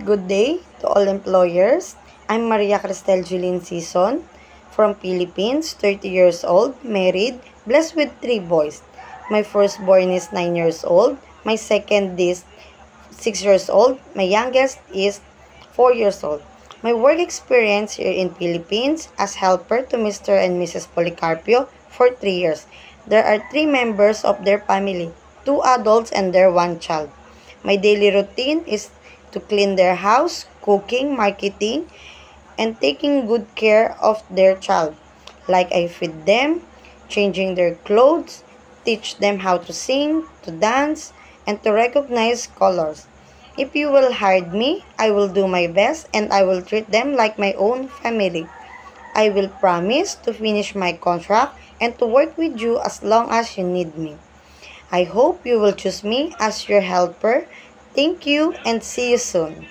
Good day to all employers. I'm Maria Cristel Julin Sison from Philippines, 30 years old, married, blessed with 3 boys. My firstborn is 9 years old, my second is 6 years old, my youngest is 4 years old. My work experience here in Philippines as helper to Mr. and Mrs. Policarpio for 3 years. There are 3 members of their family, 2 adults and their 1 child. My daily routine is to clean their house, cooking, marketing, and taking good care of their child. Like I feed them, changing their clothes, teach them how to sing, to dance, and to recognize colors. If you will hire me, I will do my best and I will treat them like my own family. I will promise to finish my contract and to work with you as long as you need me. I hope you will choose me as your helper. Thank you and see you soon.